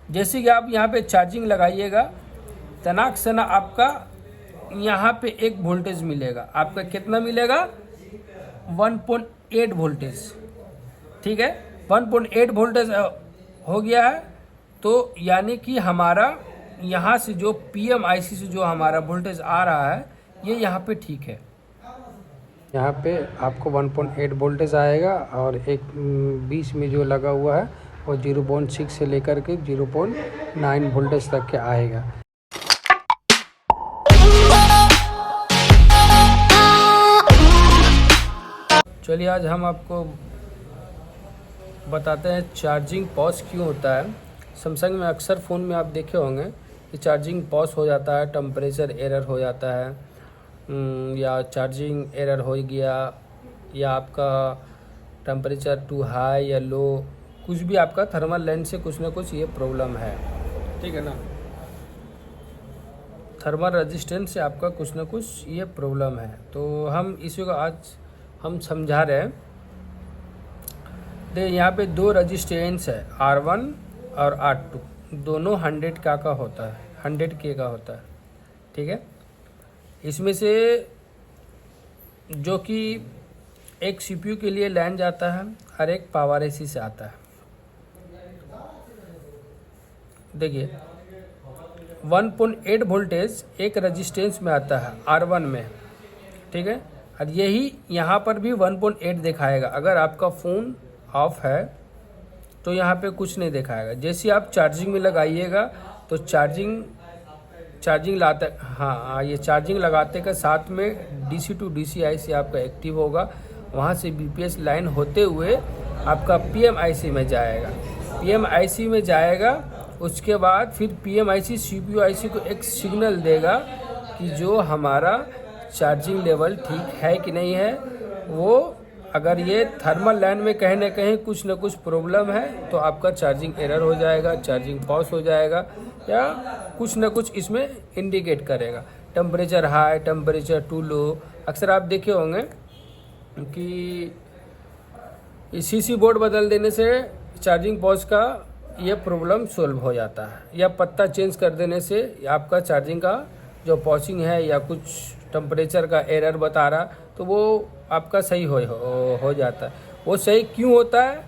जैसे कि आप यहाँ पे चार्जिंग लगाइएगा, तनाक से ना आपका यहाँ पे एक वोल्टेज मिलेगा। आपका कितना मिलेगा? 1.8 वोल्टेज। ठीक है, 1.8 वोल्टेज हो गया है। तो यानी कि हमारा यहाँ से जो PMIC से जो हमारा वोल्टेज आ रहा है, ये यहाँ पे ठीक है। यहाँ पे आपको 1.8 वोल्टेज आएगा और एक बीच में जो लगा हुआ है वो 0.6 से लेकर के 0.9 वोल्टेज तक के आएगा। चलिए आज हम आपको बताते हैं चार्जिंग पॉज क्यों होता है। सैमसंग में अक्सर फ़ोन में आप देखे होंगे कि चार्जिंग पॉज हो जाता है, टेम्परेचर एरर हो जाता है, या चार्जिंग एरर हो गया, या आपका टेम्परेचर टू हाई या लो, कुछ भी आपका थर्मल लाइन से कुछ ना कुछ ये प्रॉब्लम है। ठीक है ना, थर्मल रेजिस्टेंस से आपका कुछ ना कुछ ये प्रॉब्लम है। तो हम इसी को आज हम समझा रहे हैं। देखिए यहाँ पे दो रेजिस्टेंस है, R1 और R2, दोनों 100 का होता है, 100K का होता है। ठीक है, इसमें से जो कि एक CPU के लिए लाइन जाता है और एक पावर AC से आता है। देखिए 1.8 वोल्टेज एक रेजिस्टेंस में आता है R1 में। ठीक है, और यही यहाँ पर भी 1.8 दिखाएगा। अगर आपका फ़ोन ऑफ है तो यहाँ पे कुछ नहीं दिखाएगा। जैसे आप चार्जिंग में लगाइएगा तो चार्जिंग लाते, हाँ ये चार्जिंग लगाते के साथ में DC to DC IC आपका एक्टिव होगा। वहाँ से BPS लाइन होते हुए आपका PMIC में जाएगा। PMIC में जाएगा, उसके बाद फिर PMIC CPU IC को एक सिग्नल देगा कि जो हमारा चार्जिंग लेवल ठीक है कि नहीं है। वो अगर ये थर्मल लाइन में कहीं ना कहीं कुछ ना कुछ प्रॉब्लम है तो आपका चार्जिंग एरर हो जाएगा, चार्जिंग पॉज हो जाएगा, या कुछ ना कुछ इसमें इंडिकेट करेगा। टेम्परेचर हाई, टेम्परेचर टू लो। अक्सर आप देखे होंगे कि CC बोर्ड बदल देने से चार्जिंग पॉज का ये प्रॉब्लम सॉल्व हो जाता है, या पत्ता चेंज कर देने से आपका चार्जिंग का जो पॉजिंग है या कुछ टेम्परेचर का एरर बता रहा तो वो आपका सही हो जाता है। वो सही क्यों होता है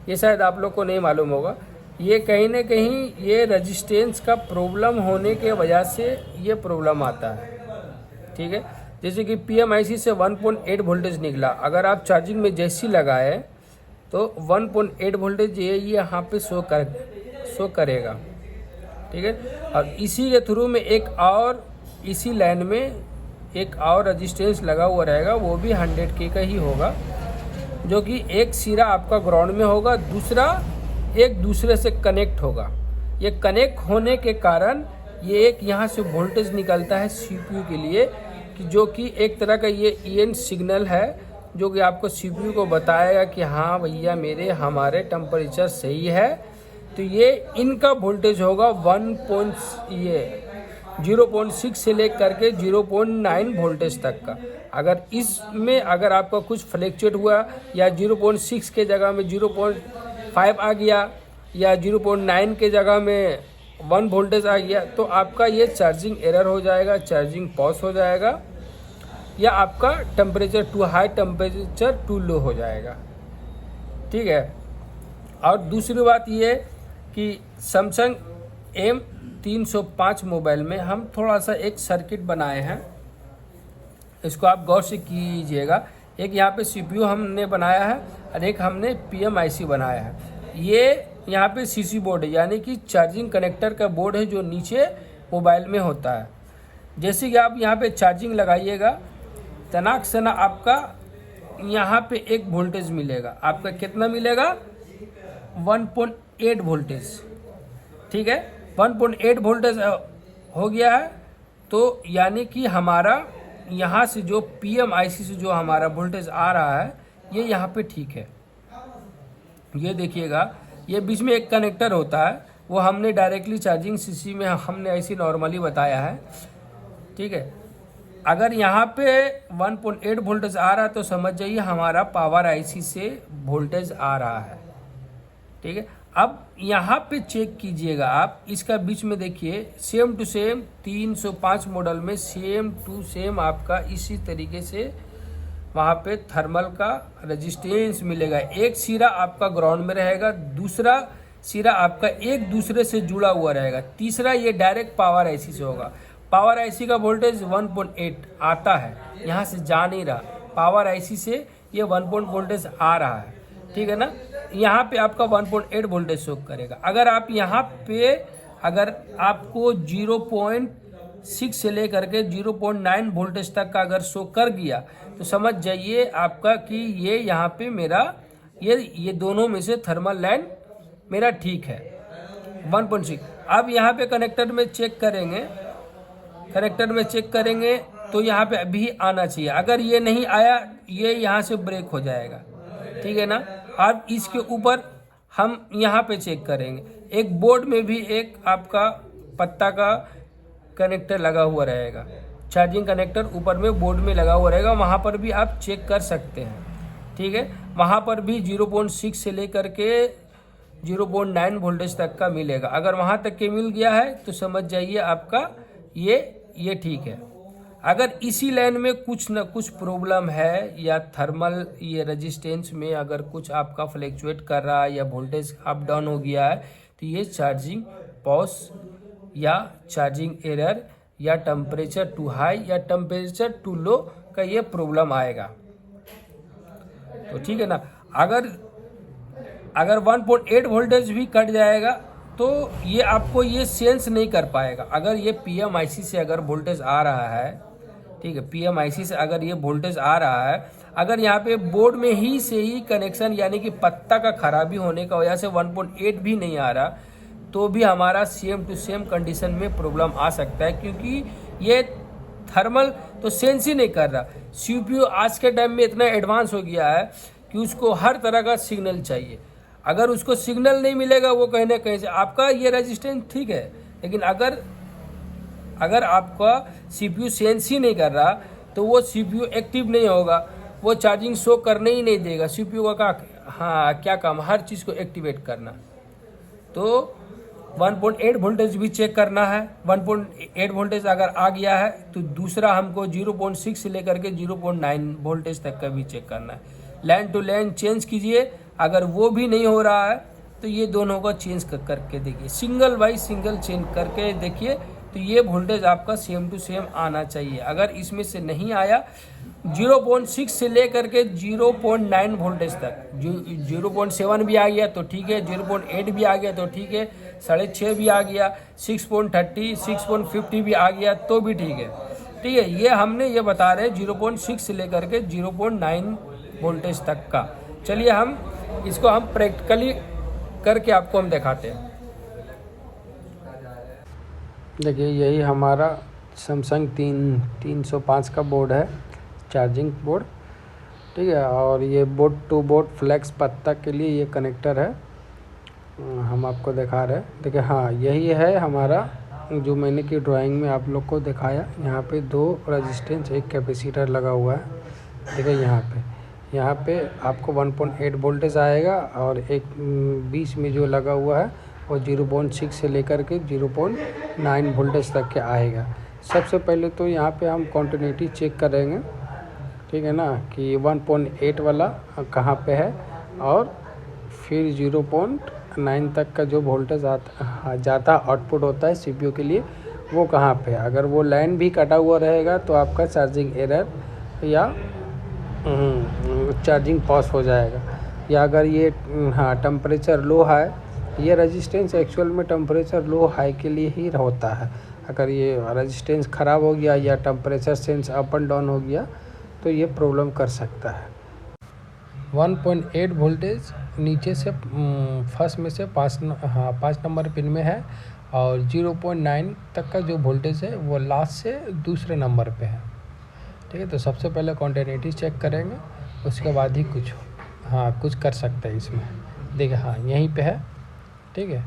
ये शायद आप लोग को नहीं मालूम होगा। ये कहीं ना कहीं ये रेजिस्टेंस का प्रॉब्लम होने के वजह से ये प्रॉब्लम आता है। ठीक है, जैसे कि PMIC से 1.8 वोल्टेज निकला, अगर आप चार्जिंग में जैसी लगाए तो 1.8 वोल्टेज ये यहाँ पे शो करेगा। ठीक है, और इसी के थ्रू में एक और इसी लाइन में एक और रेजिस्टेंस लगा हुआ रहेगा, वो भी 100K का ही होगा, जो कि एक सिरा आपका ग्राउंड में होगा, दूसरा एक दूसरे से कनेक्ट होगा। ये कनेक्ट होने के कारण ये एक यहाँ से वोल्टेज निकलता है CPU के लिए, कि जो कि एक तरह का ये EN सिग्नल है, जो कि आपको CPU को बताएगा कि हाँ भैया हमारे टेम्परेचर सही है। तो ये इनका वोल्टेज होगा 0.6 से लेकर के 0.9 वोल्टेज तक का। अगर इसमें अगर आपका कुछ फ्लैक्चुएट हुआ या 0.6 के जगह में 0.5 आ गया या 0.9 के जगह में 1 वोल्टेज आ गया तो आपका ये चार्जिंग एरर हो जाएगा, चार्जिंग पॉज हो जाएगा, या आपका temperature too high, temperature too low हो जाएगा। ठीक है, और दूसरी बात ये कि सैमसंग M305 मोबाइल में हम थोड़ा सा एक सर्किट बनाए हैं, इसको आप गौर से कीजिएगा। एक यहाँ पे CPU हमने बनाया है और एक हमने PMIC बनाया है। ये यहाँ पे CC बोर्ड है, यानी कि चार्जिंग कनेक्टर का बोर्ड है, जो नीचे मोबाइल में होता है। जैसे कि आप यहाँ पे चार्जिंग लगाइएगा, तनाक से ना आपका यहाँ पे एक वोल्टेज मिलेगा। आपका कितना मिलेगा? 1.8 वोल्टेज। ठीक है, 1.8 वोल्टेज हो गया है। तो यानी कि हमारा यहाँ से जो PMIC से जो हमारा वोल्टेज आ रहा है ये यहाँ पे ठीक है। ये देखिएगा, ये बीच में एक कनेक्टर होता है, वो हमने डायरेक्टली चार्जिंग CC में हमने ऐसे नॉर्मली बताया है। ठीक है, अगर यहाँ पे 1.8 वोल्टेज आ रहा है तो समझ जाइए हमारा पावर IC से वोल्टेज आ रहा है। ठीक है, अब यहाँ पे चेक कीजिएगा आप, इसका बीच में देखिए सेम टू सेम 305 मॉडल में सेम टू सेम आपका इसी तरीके से वहाँ पे थर्मल का रेजिस्टेंस मिलेगा। एक सिरा आपका ग्राउंड में रहेगा, दूसरा सिरा आपका एक दूसरे से जुड़ा हुआ रहेगा, तीसरा ये डायरेक्ट पावर आईसी से होगा। पावर आईसी का वोल्टेज 1.8 आता है, यहाँ से जा नहीं रहा, पावर आईसी से ये 1 वोल्टेज आ रहा है, ठीक है ना। यहाँ पे आपका 1.8 वोल्टेज शो करेगा। अगर आप यहाँ पे अगर आपको 0.6 से लेकर के 0.9 वोल्टेज तक का अगर शो कर गया तो समझ जाइए आपका कि ये यहाँ पे मेरा ये दोनों में से थर्मल लाइन मेरा ठीक है 1.6। अब यहाँ पे कनेक्टर में चेक करेंगे तो यहाँ पे अभी आना चाहिए। अगर ये नहीं आया, ये यहाँ से ब्रेक हो जाएगा, ठीक है ना। अब इसके ऊपर हम यहाँ पे चेक करेंगे, एक बोर्ड में भी एक आपका पत्ता का कनेक्टर लगा हुआ रहेगा, चार्जिंग कनेक्टर ऊपर में बोर्ड में लगा हुआ रहेगा, वहाँ पर भी आप चेक कर सकते हैं, ठीक है। वहाँ पर भी 0.6 से लेकर के 0.9 वोल्टेज तक का मिलेगा। अगर वहाँ तक के मिल गया है तो समझ जाइए आपका ये ठीक है। अगर इसी लाइन में कुछ न कुछ प्रॉब्लम है या थर्मल ये रेजिस्टेंस में अगर कुछ आपका फ्लैक्चुएट कर रहा है या वोल्टेज अप डाउन हो गया है तो ये चार्जिंग पॉज या चार्जिंग एरर या टेम्परेचर टू हाई या टेम्परेचर टू लो का ये प्रॉब्लम आएगा, तो ठीक है ना। अगर 1.8 वोल्टेज भी कट जाएगा तो ये आपको ये सेंस नहीं कर पाएगा। अगर ये PMIC से अगर वोल्टेज आ रहा है, ठीक है, PMIC से अगर ये वोल्टेज आ रहा है, अगर यहाँ पे बोर्ड में ही से ही कनेक्शन यानी कि पत्ता का खराबी होने का वजह से 1.8 भी नहीं आ रहा तो भी हमारा सेम टू सेम कंडीशन में प्रॉब्लम आ सकता है, क्योंकि ये थर्मल तो सेंस ही नहीं कर रहा। CPU आज के टाइम में इतना एडवांस हो गया है कि उसको हर तरह का सिग्नल चाहिए। अगर उसको सिग्नल नहीं मिलेगा वो कहीं ना कहीं से आपका ये रेजिस्टेंस ठीक है, लेकिन अगर आपका CPU सेंस ही नहीं कर रहा तो वो CPU एक्टिव नहीं होगा, वो चार्जिंग शो करने ही नहीं देगा। CPU का क्या काम, हर चीज़ को एक्टिवेट करना। तो 1.8 वोल्टेज भी चेक करना है। 1.8 वोल्टेज अगर आ गया है तो दूसरा हमको 0.6 से लेकर के 0.9 वोल्टेज तक का भी चेक करना है। लाइन टू लाइन चेंज कीजिए, अगर वो भी नहीं हो रहा है तो ये दोनों को चेंज करके देखिए, सिंगल बाई सिंगल चेंज करके देखिए, तो ये वोल्टेज आपका सेम टू सेम आना चाहिए। अगर इसमें से नहीं आया 0.6 से लेकर के 0.9 वोल्टेज तक, 0.7 भी आ गया तो ठीक है, 0.8 भी आ गया तो ठीक है, 6.5 भी आ गया, 6.30 6.50 भी आ गया तो भी ठीक है, ठीक है। ये हमने ये बता रहे 0.6 से लेकर के 0.9 वोल्टेज तक का। चलिए हम इसको हम प्रैक्टिकली करके आपको हम दिखाते हैं। देखिए यही हमारा सैमसंग 305 का बोर्ड है, चार्जिंग बोर्ड, ठीक है। और ये बोर्ड टू बोर्ड फ्लैक्स पत्ता के लिए ये कनेक्टर है, हम आपको दिखा रहे हैं। देखिए हाँ, यही है हमारा जो मैंने की ड्राइंग में आप लोग को दिखाया। यहाँ पे 2 रेजिस्टेंस, एक कैपेसिटर लगा हुआ है। देखिए यहाँ पे आपको 1.8 वोल्टेज आएगा और एक बीच में जो लगा हुआ है वो 0.6 से लेकर के 0.9 वोल्टेज तक के आएगा। सबसे पहले तो यहाँ पे हम कंटिन्यूटी चेक करेंगे, ठीक है ना, कि 1.8 वाला कहाँ पे है और फिर 0.9 तक का जो वोल्टेज जाता आउटपुट होता है CPU के लिए वो कहाँ पे है। अगर वो लाइन भी कटा हुआ रहेगा तो आपका चार्जिंग एरर या चार्जिंग पॉज हो जाएगा। या अगर ये टेम्परेचर लो है, ये रेजिस्टेंस एक्चुअल में टेम्परेचर लो हाई के लिए ही होता है। अगर ये रेजिस्टेंस ख़राब हो गया या temperature sense up and down हो गया तो ये प्रॉब्लम कर सकता है। 1.8 वोल्टेज नीचे से फर्स्ट में से 5 नंबर पिन में है और 0.9 तक का जो वोल्टेज है वो लास्ट से दूसरे नंबर पे है, ठीक है। तो सबसे पहले कंटिन्यूटी चेक करेंगे, उसके बाद ही कुछ कर सकते हैं इसमें। देखिए हाँ यहीं पे है, ठीक है।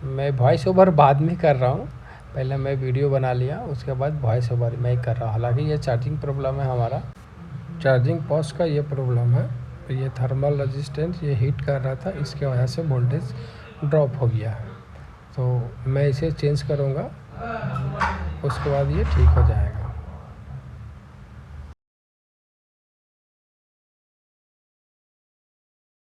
मैं वॉइस ओवर बाद में कर रहा हूँ, पहले मैं वीडियो बना लिया, उसके बाद वॉइस ओवर मैं कर रहा हूँ। हालांकि ये चार्जिंग प्रॉब्लम है हमारा, चार्जिंग पॉज का ये प्रॉब्लम है, ये थर्मल रेजिस्टेंस ये हीट कर रहा था, इसके वजह से वोल्टेज ड्रॉप हो गया। तो मैं इसे चेंज करूँगा, उसके बाद ये ठीक हो जाएगा।